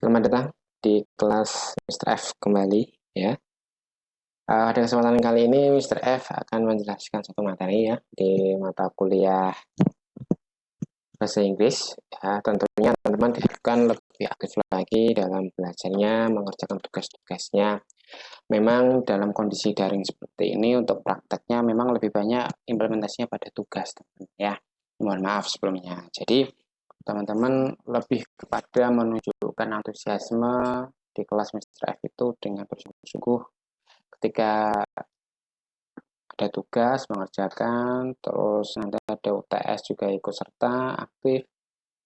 Selamat datang di kelas Mr. F kembali ya. Pada kesempatan kali ini Mr. F akan menjelaskan satu materi ya di mata kuliah bahasa Inggris. Ya, tentunya teman-teman diharapkan lebih aktif lagi dalam belajarnya, mengerjakan tugas-tugasnya. Memang dalam kondisi daring seperti ini untuk prakteknya memang lebih banyak implementasinya pada tugas, teman ya. Mohon maaf sebelumnya. Jadi teman-teman lebih kepada menunjukkan antusiasme di kelas Mr. F itu dengan bersungguh-sungguh ketika ada tugas mengerjakan, terus nanti ada UTS juga ikut serta aktif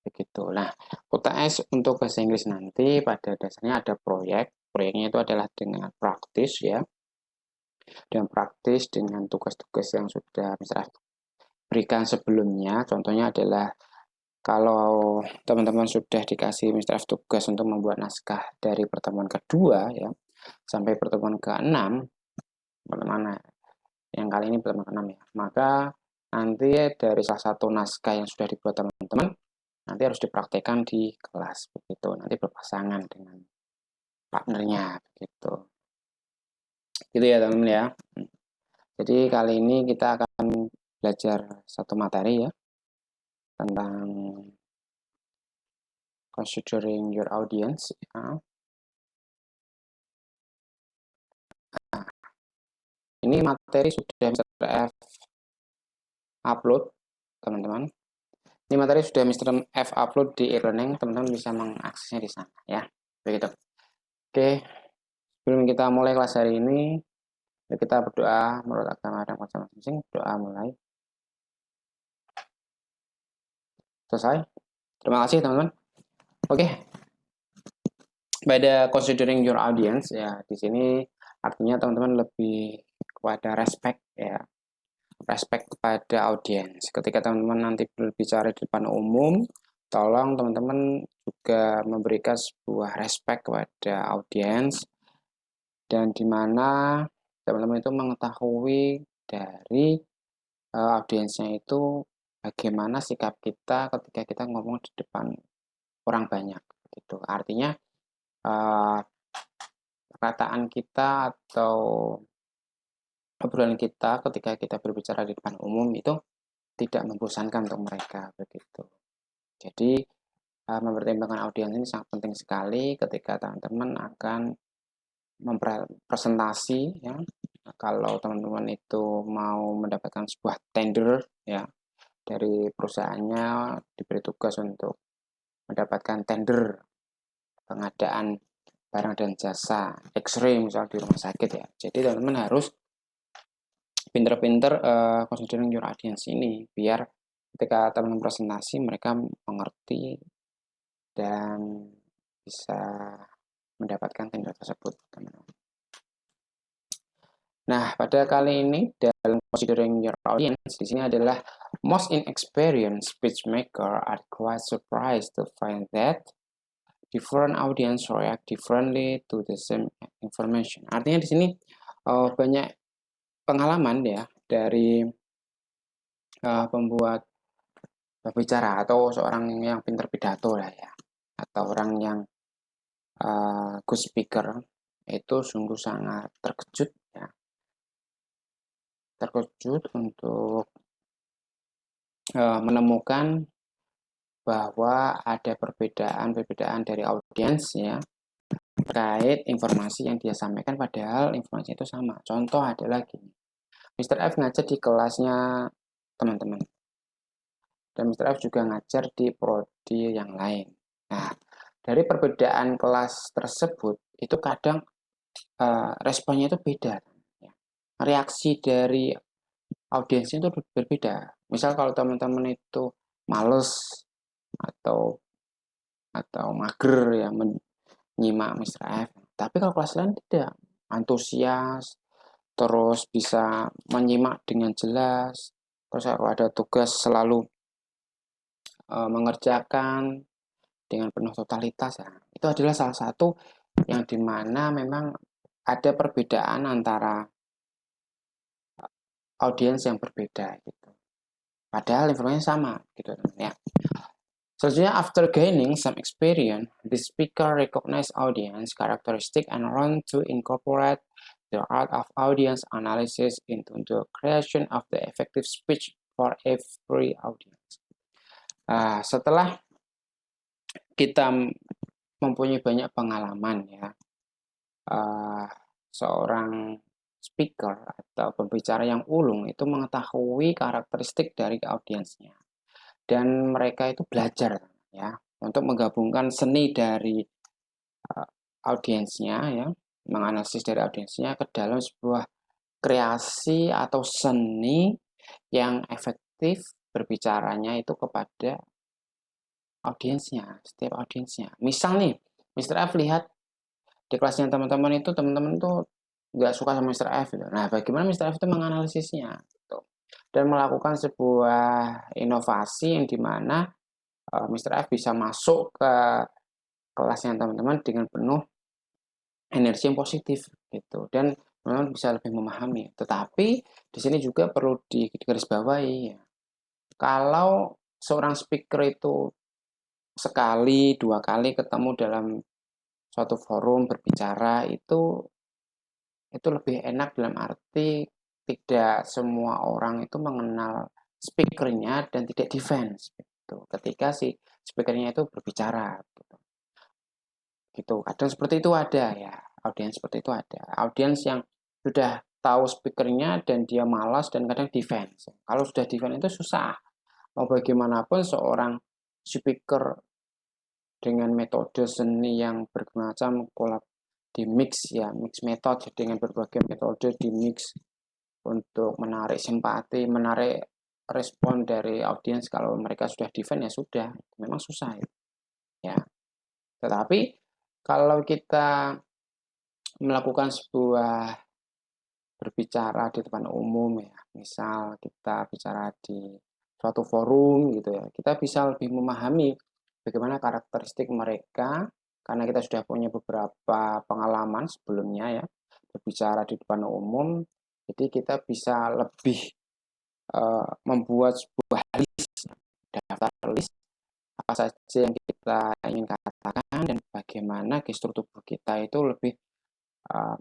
begitu. Nah, UTS untuk bahasa Inggris nanti pada dasarnya ada proyek. Proyeknya itu adalah dengan praktis ya, dengan praktis dengan tugas-tugas yang sudah Mr. F berikan sebelumnya. Contohnya adalah kalau teman-teman sudah dikasih Mr. F tugas untuk membuat naskah dari pertemuan kedua ya sampai pertemuan ke-6, mana yang kali ini pertemuan ke-6 ya, maka nanti dari salah satu naskah yang sudah dibuat teman-teman nanti harus dipraktekkan di kelas begitu, nanti berpasangan dengan partnernya begitu. Gitu ya teman-teman ya. Jadi kali ini kita akan belajar satu materi ya tentang considering your audience ya. Ini materi sudah Mr. F upload teman-teman. Ini materi sudah Mr. F upload di e-learning, teman-teman bisa mengaksesnya di sana ya. Begitu. Oke, sebelum kita mulai kelas hari ini, kita berdoa menurut agama dan masing-masing. Doa mulai. Selesai. Terima kasih teman-teman. Oke. Pada considering your audience ya, di sini artinya teman-teman lebih kepada respect ya. Respect kepada audiens. Ketika teman-teman nanti berbicara di depan umum, tolong teman-teman juga memberikan sebuah respect kepada audiens dan di mana teman-teman itu mengetahui dari audiensnya itu bagaimana sikap kita ketika kita ngomong di depan orang banyak gitu. Artinya perkataan kita atau obrolan kita ketika kita berbicara di depan umum itu tidak membosankan untuk mereka begitu. Jadi mempertimbangkan audiens ini sangat penting sekali ketika teman-teman akan mempresentasi ya. Kalau teman-teman itu mau mendapatkan sebuah tender ya dari perusahaannya, diberi tugas untuk mendapatkan tender pengadaan barang dan jasa X-ray misal di rumah sakit ya. Jadi teman-teman harus pinter-pinter considering your audience ini biar ketika teman-teman presentasi mereka mengerti dan bisa mendapatkan tender tersebut, teman-teman. Nah, pada kali ini dalam considering your audience di sini adalah most inexperienced speech maker are quite surprised to find that different audience react differently to the same information. Artinya di sini banyak pengalaman ya dari pembuat berbicara atau seorang yang pintar pidato lah ya, atau orang yang good speaker itu sungguh sangat terkejut ya, terkejut untuk menemukan bahwa ada perbedaan dari audiens ya terkait informasi yang dia sampaikan padahal informasi itu sama. Contoh adalah gini, Mr. F ngajar di kelasnya teman-teman dan Mr. F juga ngajar di prodi yang lain. Nah, dari perbedaan kelas tersebut itu kadang responnya itu beda ya. Reaksi dari audiensnya itu berbeda. Misal kalau teman-teman itu males atau mager ya menyimak Mr. F. Tapi kalau kelas lain tidak, antusias, terus bisa menyimak dengan jelas, terus kalau ada tugas selalu mengerjakan dengan penuh totalitas ya. Itu adalah salah satu yang dimana memang ada perbedaan antara audiens yang berbeda gitu. Padahal informasinya sama gitu ya. Selanjutnya, after gaining some experience, the speaker recognize audience characteristic and learn to incorporate the art of audience analysis into the creation of the effective speech for every audience. Setelah kita mempunyai banyak pengalaman ya, seorang speaker atau pembicara yang ulung itu mengetahui karakteristik dari audiensnya, dan mereka itu belajar ya untuk menggabungkan seni dari audiensnya ya, menganalisis dari audiensnya ke dalam sebuah kreasi atau seni yang efektif berbicaranya itu kepada audiensnya, setiap audiensnya. Misal nih, Mr. F lihat di kelasnya teman-teman tuh nggak suka sama Mr. F gitu. Nah, bagaimana Mr. F itu menganalisisnya gitu. Dan melakukan sebuah inovasi yang dimana Mr. F bisa masuk ke kelasnya teman-teman dengan penuh energi yang positif gitu, dan memang bisa lebih memahami. Tetapi di sini juga perlu digarisbawahi ya. Kalau seorang speaker itu sekali, dua kali ketemu dalam suatu forum berbicara itu lebih enak dalam arti tidak semua orang itu mengenal speakernya dan tidak defense gitu. Ketika si speakernya itu berbicara gitu. Kadang seperti itu ada ya. Audiens seperti itu ada. Audiens yang sudah tahu speakernya dan dia malas dan kadang defense. Kalau sudah defense itu susah. Mau bagaimanapun seorang speaker dengan metode seni yang bermacam kolab di mix ya, mix metode dengan berbagai metode di mix untuk menarik simpati, menarik respon dari audiens. Kalau mereka sudah defense ya sudah, memang susah ya. Tetapi kalau kita melakukan sebuah berbicara di depan umum ya, misal kita bicara di suatu forum gitu ya, kita bisa lebih memahami bagaimana karakteristik mereka karena kita sudah punya beberapa pengalaman sebelumnya ya berbicara di depan umum. Jadi kita bisa lebih membuat sebuah list, daftar list apa saja yang kita ingin katakan dan bagaimana gestur tubuh kita itu lebih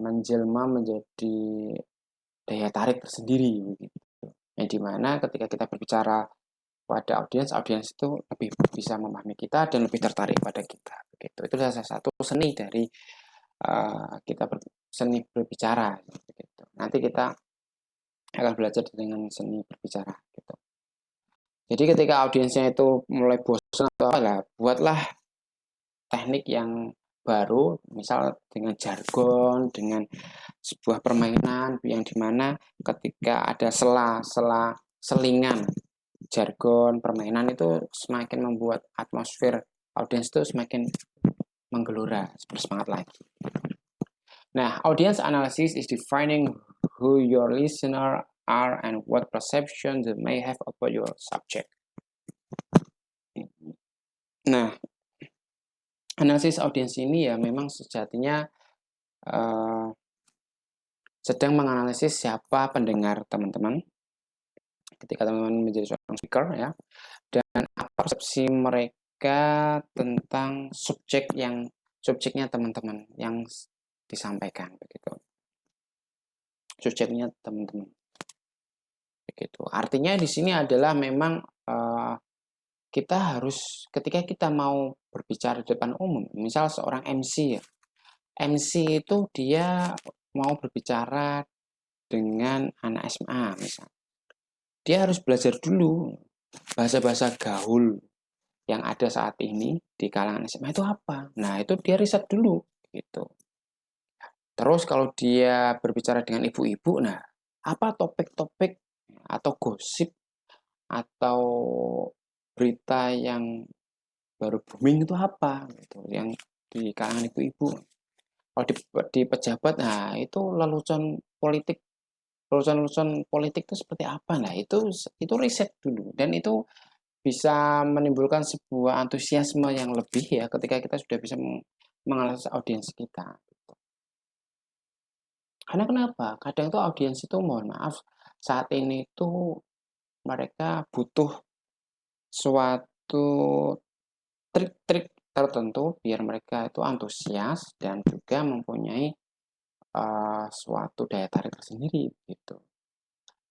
menjelma menjadi daya tarik tersendiri begitu. Yang dimana ketika kita berbicara pada audiens, audiens itu lebih bisa memahami kita dan lebih tertarik pada kita begitu. Itu salah satu seni dari kita seni berbicara gitu. Nanti kita akan belajar dengan seni berbicara gitu. Jadi ketika audiensnya itu mulai bosan atau apa, buatlah teknik yang baru, misal dengan jargon, dengan sebuah permainan yang dimana ketika ada sela-sela selingan jargon permainan itu semakin membuat atmosfer audiens itu semakin menggelora, bersemangat lagi. Nah, audience analysis is defining who your listener are and what perception they may have about your subject. Nah, analisis audiens ini ya memang sejatinya sedang menganalisis siapa pendengar teman-teman ketika teman-teman menjadi seorang speaker ya, dan apa persepsi mereka tentang subjeknya teman-teman yang disampaikan begitu. Subjeknya teman-teman begitu. Artinya di sini adalah memang kita harus ketika kita mau berbicara di depan umum, misal seorang MC ya. MC itu dia mau berbicara dengan anak SMA misal. Dia harus belajar dulu bahasa-bahasa gaul yang ada saat ini di kalangan SMA itu apa. Nah, itu dia riset dulu gitu. Terus kalau dia berbicara dengan ibu-ibu, nah apa topik-topik atau gosip atau berita yang baru booming itu apa gitu, yang di kalangan ibu-ibu. Kalau di pejabat, nah itu lelucon politik itu seperti apa? Nah itu riset dulu, dan itu bisa menimbulkan sebuah antusiasme yang lebih ya ketika kita sudah bisa menganalisis audiens kita. Karena kenapa? Kadang tuh audiens itu mohon maaf saat ini tuh mereka butuh suatu trik-trik tertentu biar mereka itu antusias dan juga mempunyai suatu daya tarik tersendiri gitu.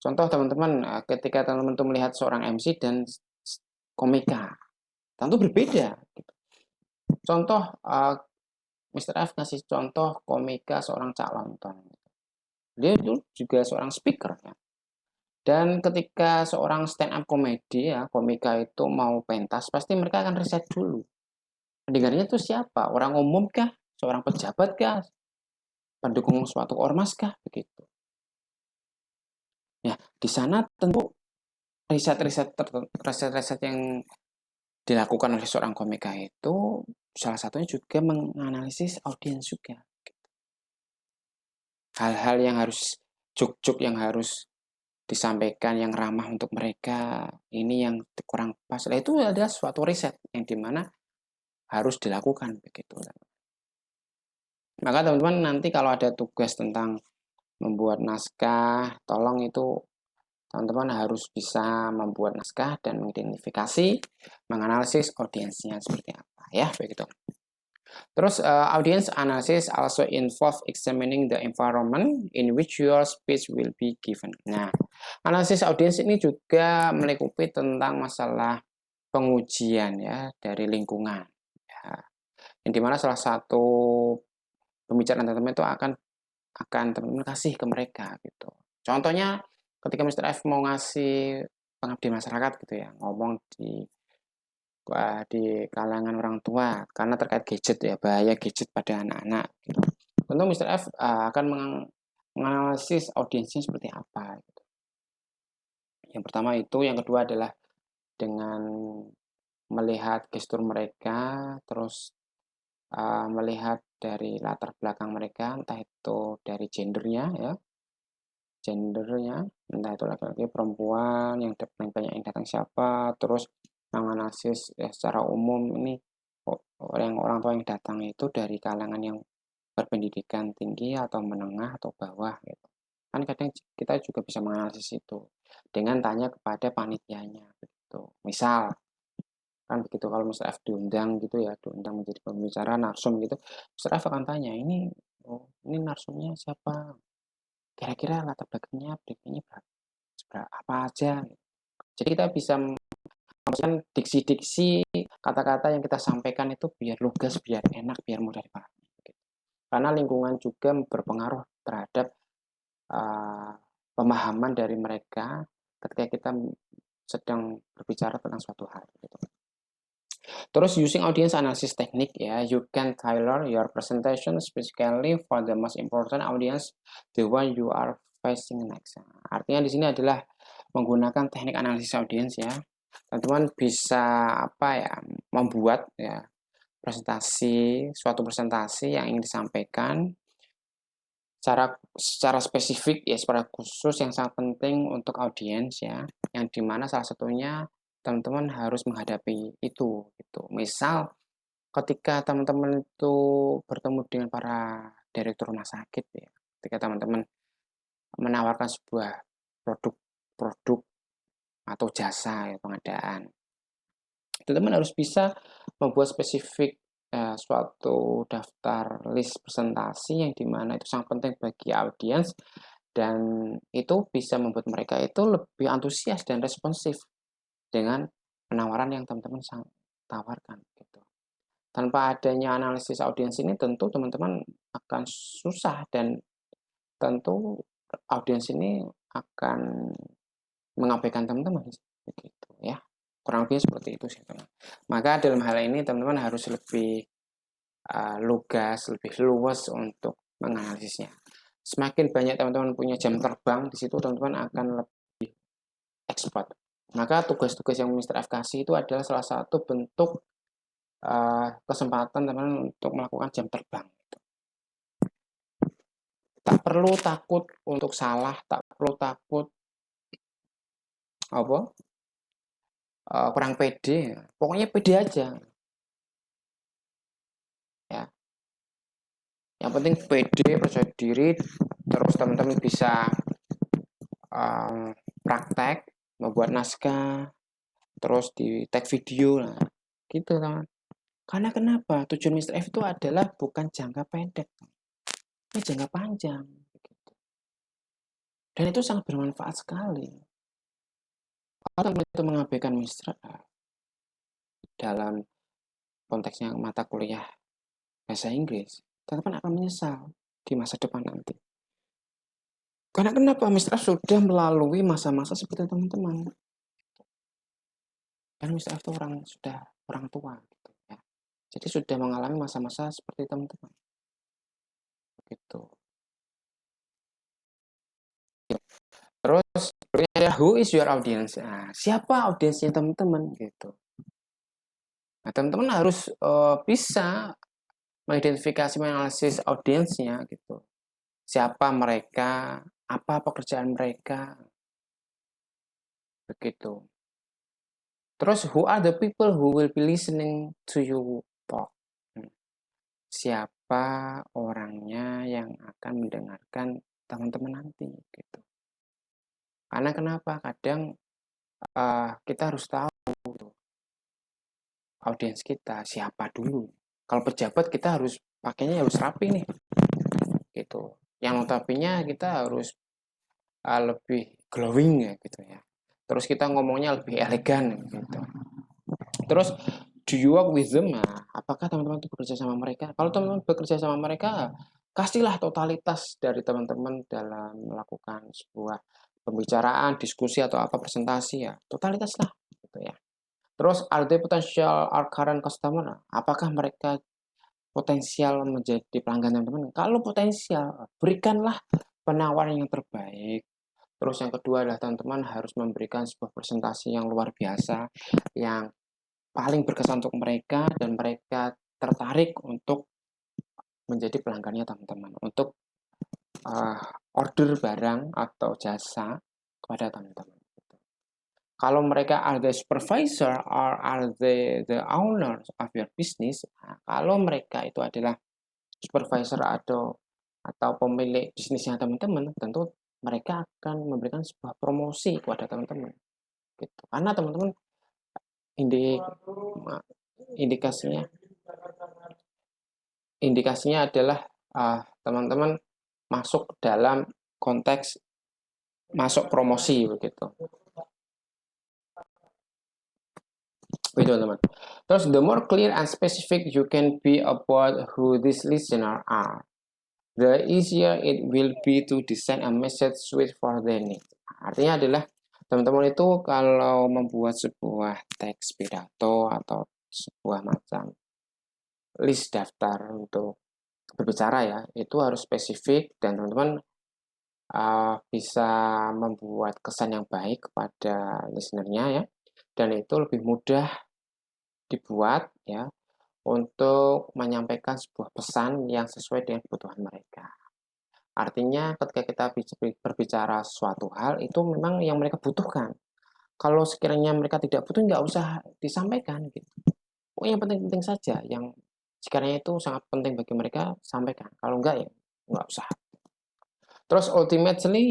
Contoh teman-teman, ketika teman-teman melihat seorang MC dan komika, tentu berbeda. Gitu. Contoh, Mr. F kasih contoh komika seorang Cak Lontong. Dia itu juga seorang speaker. Ya. Dan ketika seorang stand up komedi ya, komika itu mau pentas, pasti mereka akan riset dulu. Pendengarnya itu siapa? Orang umum kah? Seorang pejabat kah? Pendukung suatu ormas kah? Begitu. Ya, di sana tentu riset-riset yang dilakukan oleh seorang komika itu salah satunya juga menganalisis audiens juga. Hal-hal yang harus juk-juk yang harus disampaikan yang ramah untuk mereka ini yang kurang pas. Nah, itu adalah suatu riset yang dimana harus dilakukan begitu. Maka teman-teman nanti kalau ada tugas tentang membuat naskah, tolong itu teman-teman harus bisa membuat naskah dan mengidentifikasi, menganalisis audiensnya seperti apa ya begitu. Terus audience analysis also involve examining the environment in which your speech will be given. Nah, analisis audience ini juga melingkupi tentang masalah pengujian ya dari lingkungan. Ya. Yang dimana salah satu pembicaraan teman-teman itu akan teman-teman kasih ke mereka gitu. Contohnya ketika Mr. F mau ngasih pengabdian masyarakat gitu ya, ngomong di kalangan orang tua karena terkait gadget ya, bahaya gadget pada anak-anak. Gitu. Tentu Mr. F akan menganalisis audiensnya seperti apa. Gitu. Yang pertama itu, yang kedua adalah dengan melihat gestur mereka, terus melihat dari latar belakang mereka, entah itu dari gendernya, entah itu laki-laki perempuan, yang paling banyak yang datang siapa, terus menganalisis ya, secara umum ini orang tua yang datang itu dari kalangan yang berpendidikan tinggi atau menengah atau bawah gitu. Kan kadang kita juga bisa menganalisis itu dengan tanya kepada panitianya gitu. Misal kan begitu kalau Mr. F diundang gitu ya, diundang menjadi pembicara narsum gitu, Mr. F akan tanya ini narsumnya siapa, kira-kira latar belakangnya berapa apa aja. Jadi kita bisa memasukkan diksi-diksi kata-kata yang kita sampaikan itu biar lugas, biar enak, biar mudah dipahami. Karena lingkungan juga berpengaruh terhadap pemahaman dari mereka ketika kita sedang berbicara tentang suatu hal. Gitu. Terus using audience analysis technique ya, you can tailor your presentation specifically for the most important audience, the one you are facing next. Artinya di sini adalah menggunakan teknik analisis audience ya. Teman-teman bisa membuat ya suatu presentasi yang ingin disampaikan secara spesifik ya, secara khusus yang sangat penting untuk audiens ya, yang dimana salah satunya teman-teman harus menghadapi itu gitu. Misal ketika teman-teman itu bertemu dengan para direktur rumah sakit ya, ketika teman-teman menawarkan sebuah produk atau jasa ya, pengadaan, teman-teman harus bisa membuat spesifik suatu daftar list presentasi yang dimana itu sangat penting bagi audiens dan itu bisa membuat mereka itu lebih antusias dan responsif dengan penawaran yang teman-teman tawarkan gitu. Tanpa adanya analisis audiens ini tentu teman-teman akan susah dan tentu audiens ini akan mengabaikan teman-teman begitu ya. Kurang lebih seperti itu sih teman. Maka dalam hal ini teman-teman harus lebih lugas, lebih luas untuk menganalisisnya. Semakin banyak teman-teman punya jam terbang, di situ teman-teman akan lebih expert. Maka tugas-tugas yang Mr. F kasih itu adalah salah satu bentuk kesempatan teman-teman untuk melakukan jam terbang. Tak perlu takut untuk salah, tak perlu takut kurang pede. Pokoknya pede aja. Ya. Yang penting pede, percaya diri, terus teman-teman bisa praktek, membuat naskah, terus di tag video, nah, gitu teman. Karena kenapa? Tujuan Mr. F itu adalah bukan jangka pendek, ini jangka panjang. Dan itu sangat bermanfaat sekali. Kalau teman itu mengabaikan Mr. F dalam konteksnya mata kuliah bahasa Inggris, teman-teman akan menyesal di masa depan nanti. Karena kenapa? Mr. F sudah melalui masa-masa seperti teman-teman. Kan Mr. F itu sudah orang tua gitu ya. Jadi sudah mengalami masa-masa seperti teman-teman. Gitu. Terus who is your audience? Nah, siapa audiensnya teman-teman gitu. Nah, teman-teman harus bisa mengidentifikasi, menganalisis audiensnya gitu. Siapa mereka, apa pekerjaan mereka, begitu. Terus who are the people who will be listening to you talk? Siapa orangnya yang akan mendengarkan teman-teman nanti gitu. Karena kenapa? Kadang kita harus tahu audiens kita siapa dulu. Kalau pejabat kita harus pakainya harus rapi nih, gitu. Yang notabene kita harus lebih glowing ya, gitu ya. Terus kita ngomongnya lebih elegan, gitu. Terus do you work with them? Nah, apakah teman-teman itu bekerja sama mereka? Kalau teman-teman bekerja sama mereka, kasihlah totalitas dari teman-teman dalam melakukan sebuah pembicaraan, diskusi atau apa presentasi ya. Totalitas lah, gitu ya. Terus are they potential our current customer? Apakah mereka potensial menjadi pelanggan teman-teman? Kalau potensial, berikanlah penawaran yang terbaik. Terus yang kedua adalah teman-teman harus memberikan sebuah presentasi yang luar biasa, yang paling berkesan untuk mereka dan mereka tertarik untuk menjadi pelanggannya teman-teman, untuk order barang atau jasa kepada teman-teman. Kalau mereka are the supervisor or are the owners of your business, nah, kalau mereka itu adalah supervisor atau pemilik bisnisnya teman-teman, tentu mereka akan memberikan sebuah promosi kepada teman-teman. Gitu. Karena teman-teman indikasinya adalah teman-teman masuk dalam konteks masuk promosi begitu. Begitu teman. Terus the more clear and specific you can be about who these listener are, the easier it will be to design a message suite for their needs. Artinya adalah teman-teman itu kalau membuat sebuah teks pidato atau sebuah macam list daftar untuk berbicara ya, itu harus spesifik dan teman-teman bisa membuat kesan yang baik kepada listenernya ya, dan itu lebih mudah dibuat ya untuk menyampaikan sebuah pesan yang sesuai dengan kebutuhan mereka. Artinya ketika kita berbicara suatu hal itu memang yang mereka butuhkan. Kalau sekiranya mereka tidak butuh nggak usah disampaikan gitu. Oh yang penting-penting saja yang sekiranya itu sangat penting bagi mereka sampaikan. Kalau enggak ya nggak usah. Terus ultimately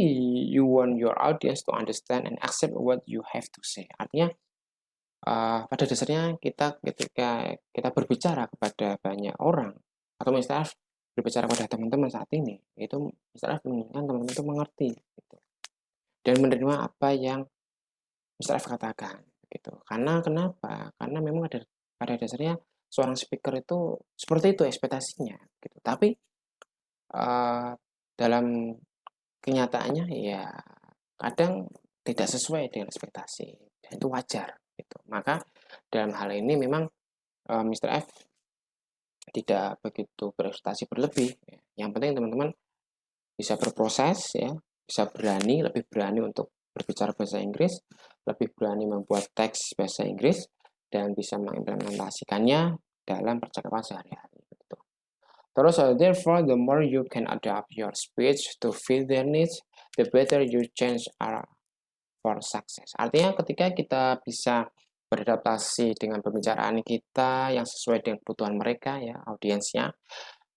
you want your audience to understand and accept what you have to say. Artinya pada dasarnya kita ketika kita berbicara kepada banyak orang atau misalnya berbicara pada teman-teman saat ini, itu misalnya menginginkan teman-teman itu mengerti gitu. Dan menerima apa yang Mr. F katakan gitu. Karena kenapa? Karena memang pada dasarnya seorang speaker itu seperti itu ekspektasinya gitu. Tapi dalam kenyataannya ya kadang tidak sesuai dengan ekspektasi dan itu wajar gitu. Maka dalam hal ini memang Mr. F tidak begitu berekspektasi berlebih. Yang penting teman-teman bisa berproses ya, bisa lebih berani untuk berbicara bahasa Inggris, lebih berani membuat teks bahasa Inggris dan bisa mengimplementasikannya dalam percakapan sehari-hari. Gitu. Terus therefore the more you can adapt your speech to fit their needs, the better you change are for success. Artinya ketika kita bisa beradaptasi dengan pembicaraan kita yang sesuai dengan kebutuhan mereka ya, audiensnya,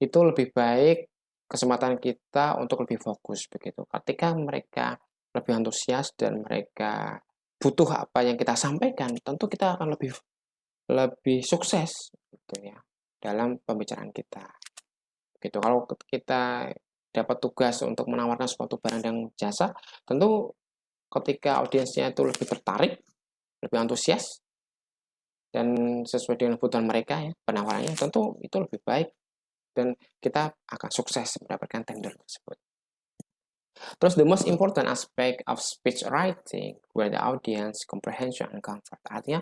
itu lebih baik kesempatan kita untuk lebih fokus begitu. Ketika mereka lebih antusias dan mereka butuh apa yang kita sampaikan, tentu kita akan lebih sukses gitu ya dalam pembicaraan kita. Gitu. Kalau kita dapat tugas untuk menawarkan suatu barang dan jasa, tentu ketika audiensnya itu lebih tertarik, lebih antusias, dan sesuai dengan kebutuhan mereka ya penawarannya, tentu itu lebih baik dan kita akan sukses mendapatkan tender tersebut. Terus the most important aspect of speech writing were the audience comprehension and comfort. Artinya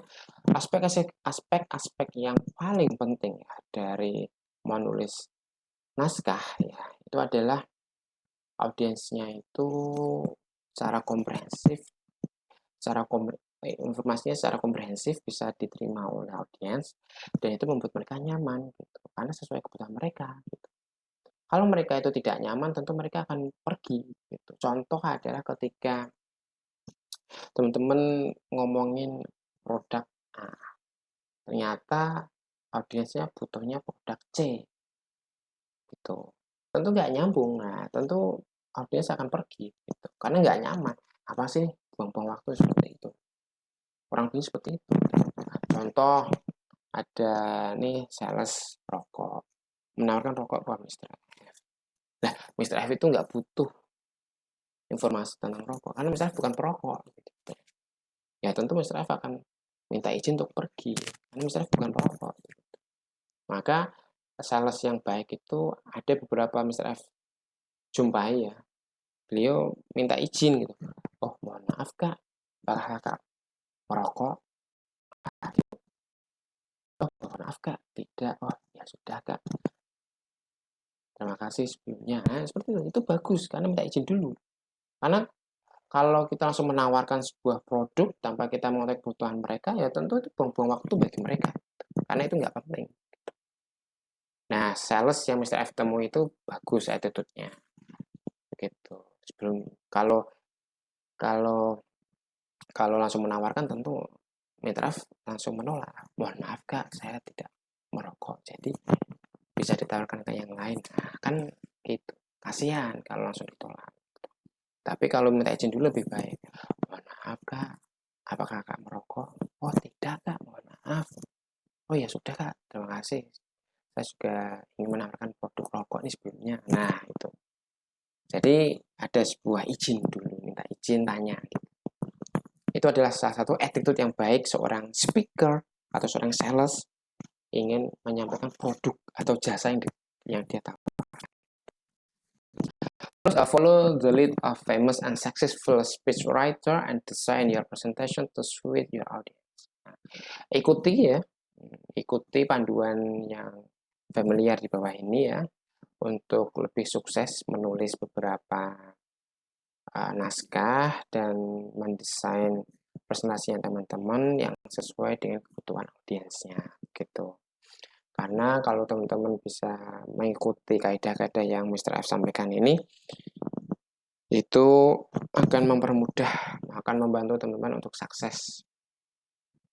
aspek-aspek yang paling penting ya, dari menulis naskah ya itu adalah audiensnya itu secara komprehensif, informasinya secara komprehensif bisa diterima oleh audiens dan itu membuat mereka nyaman gitu karena sesuai kebutuhan mereka gitu. Kalau mereka itu tidak nyaman tentu mereka akan pergi gitu. Contoh adalah ketika teman-teman ngomongin produk A, ternyata audiensnya butuhnya produk C gitu. Tentu nggak nyambung, nah tentu audiens akan pergi gitu karena nggak nyaman. Apa sih buang-buang waktu seperti itu? Kurang lebih seperti itu. Contoh ada nih sales rokok menawarkan rokok ke Mr. F. Nah, Mr. F itu nggak butuh informasi tentang rokok karena Mr. F bukan perokok. Gitu. Ya tentu Mr. F akan minta izin untuk pergi karena Mr. F bukan perokok. Gitu. Maka sales yang baik itu ada beberapa Mr. F jumpai ya. Beliau minta izin gitu. Oh mohon maaf kak, apakah kakak merokok? Oh mohon maaf kak, tidak. Oh ya sudah kak. Terima kasih sebelumnya. Nah, seperti itu bagus karena minta izin dulu. Karena kalau kita langsung menawarkan sebuah produk tanpa kita mengetahui kebutuhan mereka, ya tentu itu buang-buang waktu bagi mereka. Karena itu nggak penting. Nah, sales yang Mr. F temui itu bagus attitude-nya. Gitu. Sebelum kalau kalau kalau langsung menawarkan tentu Mr. F langsung menolak. Mohon maaf kak, saya tidak merokok. Jadi bisa ditawarkan ke yang lain. Nah, kan gitu. Kasihan kalau langsung ditolak. Tapi kalau minta izin dulu lebih baik. Mohon maaf kak, apakah kak merokok? Oh tidak kak, mohon maaf. Oh ya sudah kak, terima kasih. Saya juga ingin menawarkan produk rokok ini sebelumnya. Nah itu. Jadi ada sebuah izin dulu, minta izin tanya. Itu adalah salah satu attitude yang baik seorang speaker atau seorang sales ingin menyampaikan produk atau jasa yang dia tahu. Terus follow the lead of famous and successful speechwriter and design your presentation to suit your audience. Ikuti ya, ikuti panduan yang familiar di bawah ini ya untuk lebih sukses menulis beberapa naskah dan mendesain presentasinya teman-teman yang sesuai dengan kebutuhan audiensnya gitu. Karena kalau teman-teman bisa mengikuti kaidah-kaidah yang Mr. F sampaikan ini, itu akan mempermudah, akan membantu teman-teman untuk sukses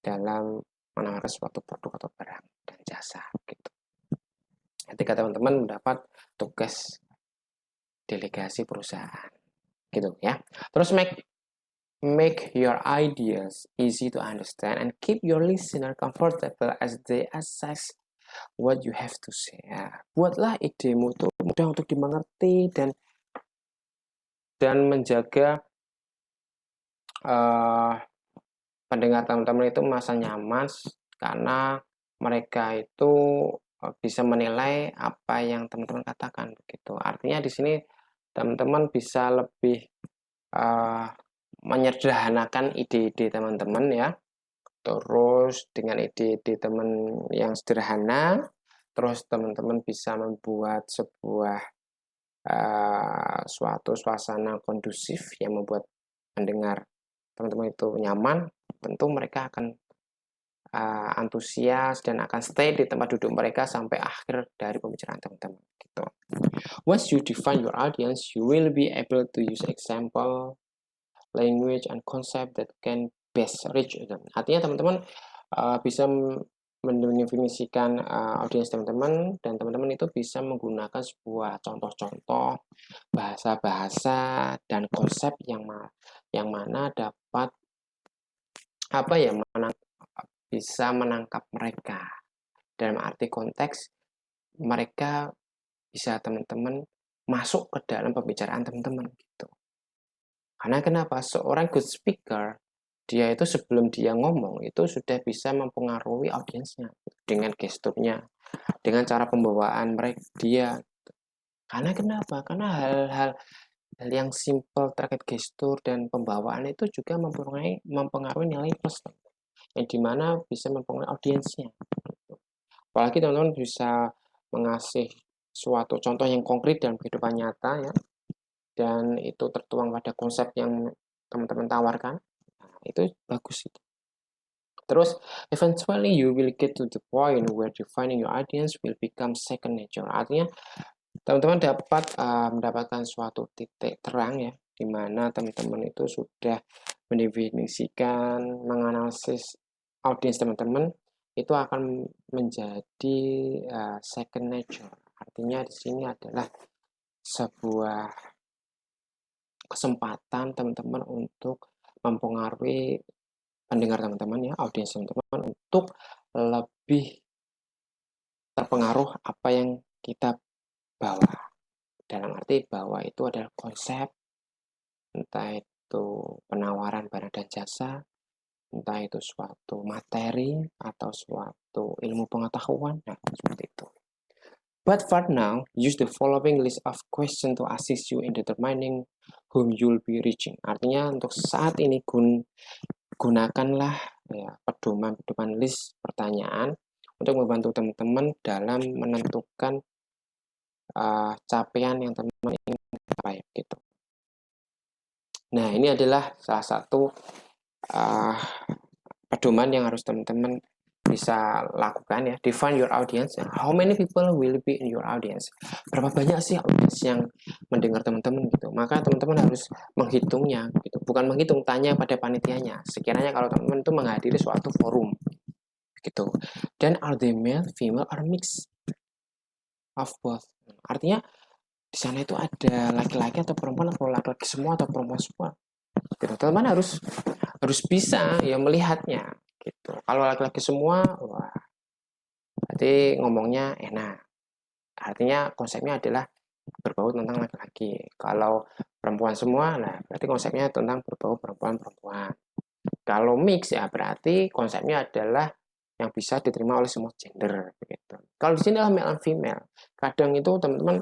dalam menawarkan suatu produk atau barang dan jasa gitu. Ketika teman-teman mendapat tugas delegasi perusahaan gitu ya. Terus make your ideas easy to understand and keep your listener comfortable as they assess what you have to say. Ya, buatlah idemu itu mudah untuk dimengerti dan menjaga pendengar teman-teman itu merasa nyaman karena mereka itu bisa menilai apa yang teman-teman katakan begitu. Artinya di sini teman-teman bisa lebih menyederhanakan ide-ide teman-teman ya. Terus dengan ide-ide teman yang sederhana, terus teman-teman bisa membuat sebuah suatu suasana kondusif yang membuat pendengar teman-teman itu nyaman, tentu mereka akan antusias dan akan stay di tempat duduk mereka sampai akhir dari pembicaraan teman-teman gitu. Once you define your audience, you will be able to use example, language, and concept that can best reach them. Artinya teman-teman bisa mendefinisikan audiens teman-teman dan teman-teman itu bisa menggunakan sebuah contoh-contoh bahasa-bahasa dan konsep yang mana dapat bisa menangkap mereka dalam arti konteks mereka bisa teman-teman masuk ke dalam pembicaraan teman-teman gitu. Karena kenapa? Seorang good speaker, dia itu sebelum dia ngomong itu sudah bisa mempengaruhi audiensnya dengan gesturnya, dengan cara pembawaan mereka dia. Karena kenapa? Karena hal-hal yang simple terkait gestur dan pembawaan itu juga mempengaruhi nilai plus, yang dimana bisa mempengaruhi audiensnya. Apalagi teman-teman bisa mengasih suatu contoh yang konkret dalam kehidupan nyata ya, dan itu tertuang pada konsep yang teman-teman tawarkan, nah, itu bagus itu. Terus, eventually you will get to the point where defining your audience will become second nature. Artinya, teman-teman dapat mendapatkan suatu titik terang ya, di mana teman-teman itu sudah mendefinisikan, menganalisis audiens teman-teman, itu akan menjadi second nature. Artinya di sini adalah sebuah kesempatan teman-teman untuk mempengaruhi pendengar teman-teman ya, audiens teman-teman untuk lebih terpengaruh apa yang kita bawa. Dalam arti bahwa itu adalah konsep, entah itu penawaran barang dan jasa, entah itu suatu materi atau suatu ilmu pengetahuan, nah seperti itu. But for now, use the following list of questions to assist you in determining whom you'll be reaching. Artinya untuk saat ini gunakanlah ya, pedoman list pertanyaan untuk membantu teman-teman dalam menentukan capaian yang teman-teman ingin capai gitu. Nah, ini adalah salah satu pedoman yang harus teman-teman bisa lakukan ya. Define your audience. How many people will be in your audience? Berapa banyak sih audiens yang mendengar teman-teman gitu. Maka teman-teman harus menghitungnya gitu. Bukan menghitung, tanya pada panitianya. Sekiranya kalau teman-teman itu menghadiri suatu forum gitu. Dan are they male, female, or mix of both? Artinya di sana itu ada laki-laki atau perempuan, atau laki-laki semua atau perempuan semua. Gitu. Teman-teman harus bisa ya melihatnya gitu. Kalau laki-laki semua, wah, berarti ngomongnya enak. Artinya konsepnya adalah berbau tentang laki-laki. Kalau perempuan semua, nah berarti konsepnya tentang berbau perempuan-perempuan. Kalau mix ya berarti konsepnya adalah yang bisa diterima oleh semua gender begitu. Kalau di sini adalah male and female. Kadang itu teman-teman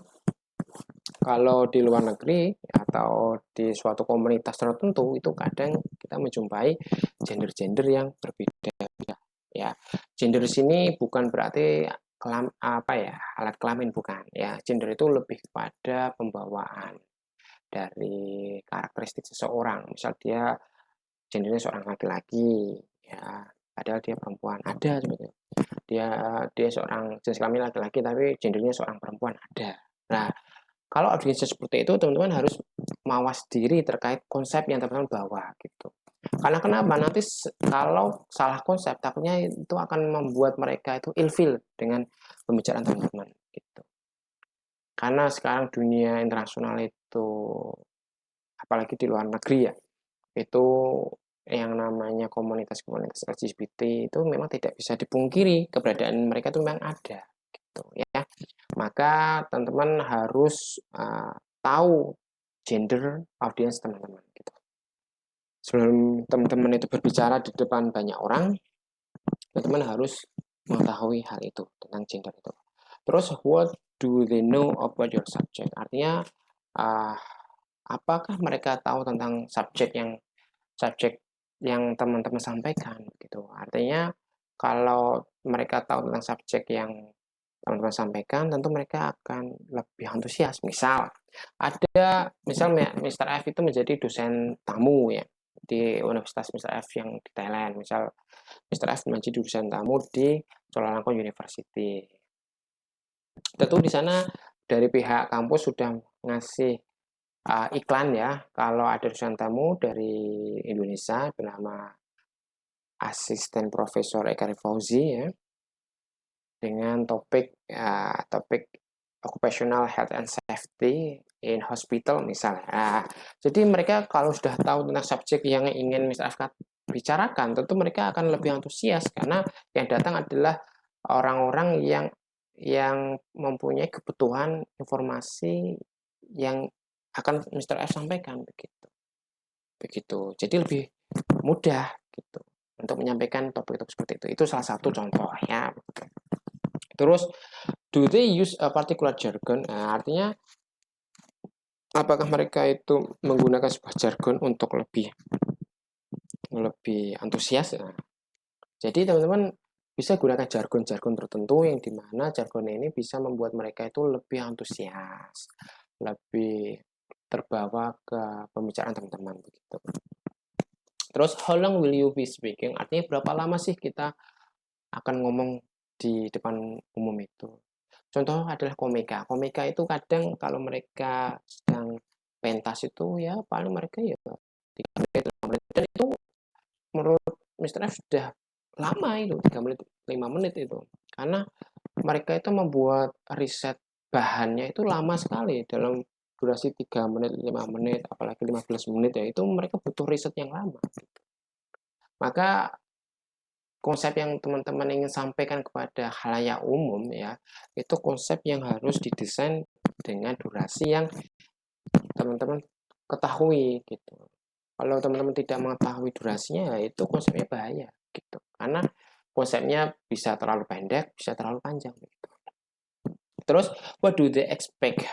kalau di luar negeri atau di suatu komunitas tertentu itu kadang kita menjumpai gender-gender yang berbeda-beda. Ya, gender di sini bukan berarti alat kelamin bukan. Ya, gender itu lebih kepada pembawaan dari karakteristik seseorang. Misal dia gendernya seorang laki-laki, ya, padahal dia perempuan. Ada seperti itu. Dia seorang jenis kelamin laki-laki tapi gendernya seorang perempuan ada. Nah, kalau audiensnya seperti itu, teman-teman harus mawas diri terkait konsep yang teman-teman bawa gitu. Karena kenapa? Nanti kalau salah konsep, takutnya itu akan membuat mereka itu ilfeel dengan pembicaraan teman-teman gitu. Karena sekarang dunia internasional itu, apalagi di luar negeri ya, itu yang namanya komunitas-komunitas LGBT itu memang tidak bisa dipungkiri, keberadaan mereka itu memang ada gitu ya. Maka teman-teman harus tahu gender audiens teman-teman gitu. Sebelum teman-teman itu berbicara di depan banyak orang, teman-teman harus mengetahui hal itu tentang gender itu. Terus what do they know about your subject? Artinya apakah mereka tahu tentang subjek yang teman-teman sampaikan gitu. Artinya kalau mereka tahu tentang subjek yang teman-teman sampaikan, tentu mereka akan lebih antusias. Misal Mr. F itu menjadi dosen tamu ya di Universitas Mr. F yang di Thailand. Misal Mr. F menjadi dosen tamu di Chulalongkorn University. Tentu di sana dari pihak kampus sudah ngasih iklan ya kalau ada dosen tamu dari Indonesia bernama asisten Profesor Eka Fauzi ya, dengan topik occupational health and safety in hospital misalnya. Jadi mereka kalau sudah tahu tentang subjek yang ingin Mr. F bicarakan, tentu mereka akan lebih antusias karena yang datang adalah orang-orang yang mempunyai kebutuhan informasi yang akan Mr. F sampaikan begitu. Jadi lebih mudah gitu untuk menyampaikan topik-topik seperti itu. Itu salah satu contoh ya. Terus do they use a particular jargon? Nah, artinya apakah mereka itu menggunakan sebuah jargon untuk lebih antusias? Nah, jadi teman-teman bisa gunakan jargon-jargon tertentu yang dimana jargon ini bisa membuat mereka itu lebih antusias, lebih terbawa ke pembicaraan teman-teman begitu. Terus how long will you be speaking? Artinya berapa lama sih kita akan ngomong di depan umum itu? Contoh adalah komika. Komika itu kadang kalau mereka sedang pentas itu ya paling mereka ya 3 menit, 5 menit. Dan itu menurut Mr. F sudah lama itu, 3 menit, 5 menit itu. Karena mereka itu membuat riset bahannya itu lama sekali dalam durasi 3 menit, 5 menit, apalagi 15 menit ya, itu mereka butuh riset yang lama. Maka konsep yang teman-teman ingin sampaikan kepada khalayak umum ya, itu konsep yang harus didesain dengan durasi yang teman-teman ketahui gitu. Kalau teman-teman tidak mengetahui durasinya, ya itu konsepnya bahaya gitu. Karena konsepnya bisa terlalu pendek, bisa terlalu panjang gitu. Terus, what do they expect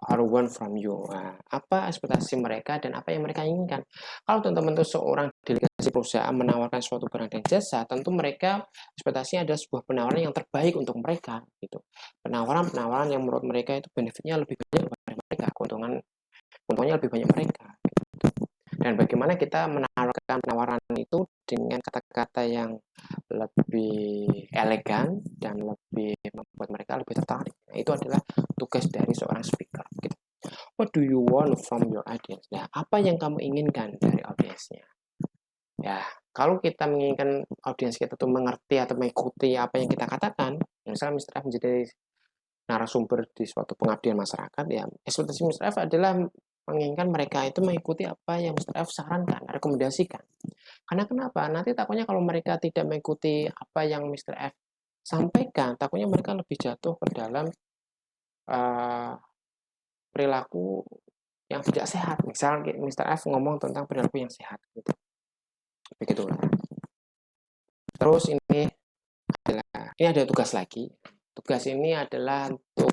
or want from you? Nah, apa ekspektasi mereka dan apa yang mereka inginkan? Kalau teman-teman itu seorang delegasi perusahaan menawarkan suatu barang dan jasa, tentu mereka ekspektasinya adalah sebuah penawaran yang terbaik untuk mereka gitu. Penawaran-penawaran yang menurut mereka itu benefitnya lebih banyak kepada mereka, untungnya lebih banyak mereka. Dan bagaimana kita menawarkan penawaran itu dengan kata-kata yang lebih elegan dan lebih membuat mereka lebih tertarik. Nah, itu adalah tugas dari seorang speaker. Gitu. What do you want from your audience? Nah, apa yang kamu inginkan dari audiensnya? Ya, kalau kita menginginkan audiens kita tuh mengerti atau mengikuti apa yang kita katakan, misalnya Mr. F menjadi narasumber di suatu pengabdian masyarakat, ya ekspektasi Mr. F adalah menginginkan mereka itu mengikuti apa yang Mr. F sarankan, rekomendasikan. Karena kenapa? Nanti takutnya kalau mereka tidak mengikuti apa yang Mr. F sampaikan, takutnya mereka lebih jatuh ke dalam uh, perilaku yang tidak sehat. Misal Mr. F ngomong tentang perilaku yang sehat, gitu. Begitulah. Terus ini ada tugas lagi. Tugas ini adalah untuk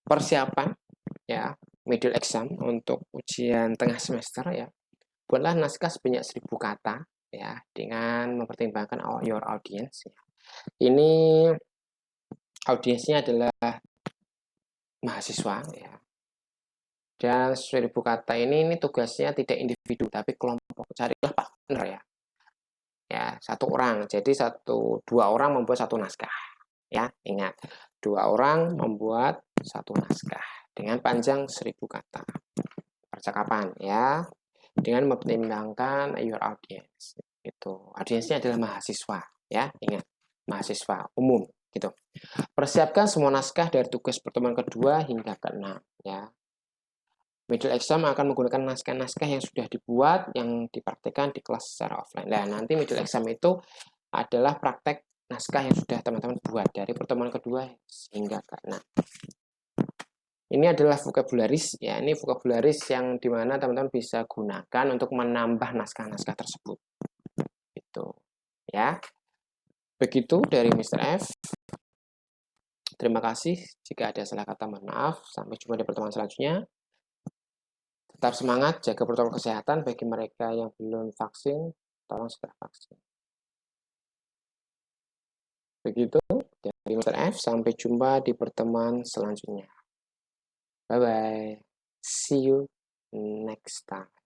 persiapan ya middle exam untuk ujian tengah semester ya. Buatlah naskah sebanyak 1000 kata ya dengan mempertimbangkan your audience. Ya. Ini audiensnya adalah mahasiswa ya. Dan 1000 kata ini tugasnya tidak individu tapi kelompok. Carilah partner ya. Ya, satu orang. Jadi dua orang membuat satu naskah. Ya, ingat. 2 orang membuat satu naskah dengan panjang 1000 kata. Percakapan ya. Dengan mempertimbangkan your audience. Itu. Audiensnya adalah mahasiswa ya, ingat. Mahasiswa umum gitu. Persiapkan semua naskah dari tugas pertemuan kedua hingga ke-6 ya. Middle exam akan menggunakan naskah-naskah yang sudah dibuat, yang dipraktikkan di kelas secara offline. Nah, nanti middle exam itu adalah praktek naskah yang sudah teman-teman buat dari pertemuan kedua hingga ke-6. Ini adalah vocabularis, ya. Ini vocabularis yang dimana teman-teman bisa gunakan untuk menambah naskah-naskah tersebut. Itu, ya. Begitu dari Mr. F. Terima kasih. Jika ada salah kata, mohon maaf. Sampai jumpa di pertemuan selanjutnya. Tetap semangat, jaga protokol kesehatan bagi mereka yang belum vaksin, tolong segera vaksin. Begitu dari Mr. F, sampai jumpa di pertemuan selanjutnya. Bye-bye. See you next time.